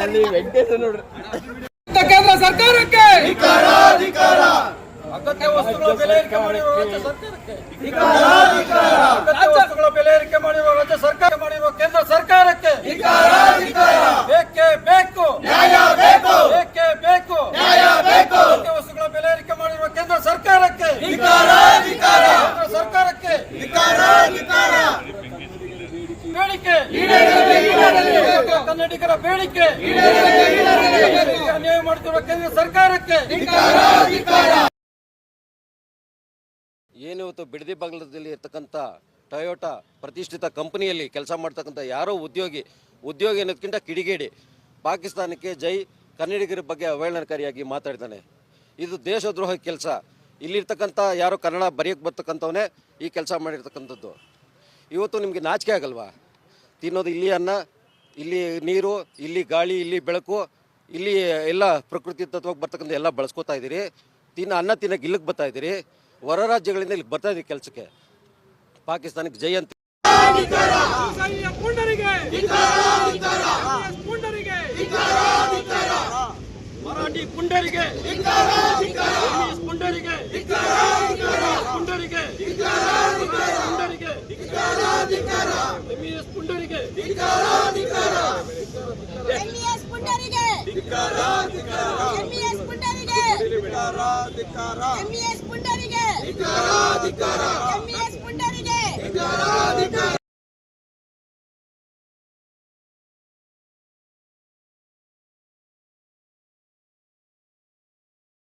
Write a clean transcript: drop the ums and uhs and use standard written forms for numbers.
ಅಲ್ಲಿ ವೆಂಕಟೇಶ ನೋಡ್ರಿ. ಕೇಂದ್ರ ಸರ್ಕಾರಕ್ಕೆ ಅಗತ್ಯ ವಸ್ತುಗಳ ಬೆಲೆ ಏರಿಕೆ ಮಾಡಿರುವ ರಾಜ್ಯ ಸರ್ಕಾರಕ್ಕೆ, ಅಗತ್ಯ ವಸ್ತುಗಳ ಬೆಲೆ ಏರಿಕೆ ಮಾಡಿರುವ ರಾಜ್ಯ ಸರ್ಕಾರ ಮಾಡಿರುವ ಕೇಂದ್ರ ಸರ್ಕಾರಕ್ಕೆ ಬೇಕೇ ಬೇಕು, ಬೇಕೇ ಬೇಕು. ಅಗತ್ಯ ವಸ್ತುಗಳ ಬೆಲೆ ಏರಿಕೆ ಮಾಡಿರುವ ಕೇಂದ್ರ ಸರ್ಕಾರಕ್ಕೆ, ಕೇಂದ್ರ ಸರ್ಕಾರಕ್ಕೆ ಬೇಡಿಕೆ, ಕನ್ನಡಿಗರ ಬೇಡಿಕೆ ಅನ್ಯಾಯ ಮಾಡುತ್ತಿರುವ ಕೇಂದ್ರ ಸರ್ಕಾರಕ್ಕೆ. ಏನಿವತ್ತು ಬಿಡದಿ ಬಾಗಲದಲ್ಲಿ ಇರ್ತಕ್ಕಂಥ ಟೊಯೋಟಾ ಪ್ರತಿಷ್ಠಿತ ಕಂಪನಿಯಲ್ಲಿ ಕೆಲಸ ಮಾಡ್ತಕ್ಕಂಥ ಯಾರೋ ಉದ್ಯೋಗಿ ಅನ್ನೋದಕ್ಕಿಂತ ಕಿಡಿಗೇಡಿ ಪಾಕಿಸ್ತಾನಕ್ಕೆ ಜೈ, ಕನ್ನಡಿಗರ ಬಗ್ಗೆ ಅವಹೇಳನಕಾರಿಯಾಗಿ ಮಾತಾಡ್ತಾನೆ. ಇದು ದೇಶದ್ರೋಹ ಕೆಲಸ. ಇಲ್ಲಿರ್ತಕ್ಕಂಥ ಯಾರೋ ಕನ್ನಡ ಬರೆಯೋಕ್ಕೆ ಬರ್ತಕ್ಕಂಥವನೇ ಈ ಕೆಲಸ ಮಾಡಿರ್ತಕ್ಕಂಥದ್ದು. ಇವತ್ತು ನಿಮಗೆ ನಾಚಿಕೆ ಆಗಲ್ವಾ? ತಿನ್ನೋದು ಇಲ್ಲಿ ಅನ್ನ, ಇಲ್ಲಿ ನೀರು, ಇಲ್ಲಿ ಗಾಳಿ, ಇಲ್ಲಿ ಬೆಳಕು, ಇಲ್ಲಿ ಎಲ್ಲ ಪ್ರಕೃತಿ ತತ್ವಕ್ಕೆ ಬರ್ತಕ್ಕಂಥ ಎಲ್ಲ ಬಳಸ್ಕೋತಾ ಇದ್ದೀರಿ. ಅನ್ನ ತಿನ್ನಕ್ಕೆ ಇಲ್ಲಿಗೆ ಬರ್ತಾ ಇದ್ದೀರಿ. ಹೊರ ರಾಜ್ಯಗಳಿಂದ ಇಲ್ಲಿ ಬರ್ತಾ ಇದ್ದೀವಿ ಕೆಲಸಕ್ಕೆ. ಪಾಕಿಸ್ತಾನಕ್ಕೆ ಜೈ ಅಂತ. ಮರಾಠಿ ಪುಂಡರಿಗೆ, ಪುಂಡರಿಗೆ, ಪುಂಡರಿಗೆ, ಪುಂಡರಿಗೆ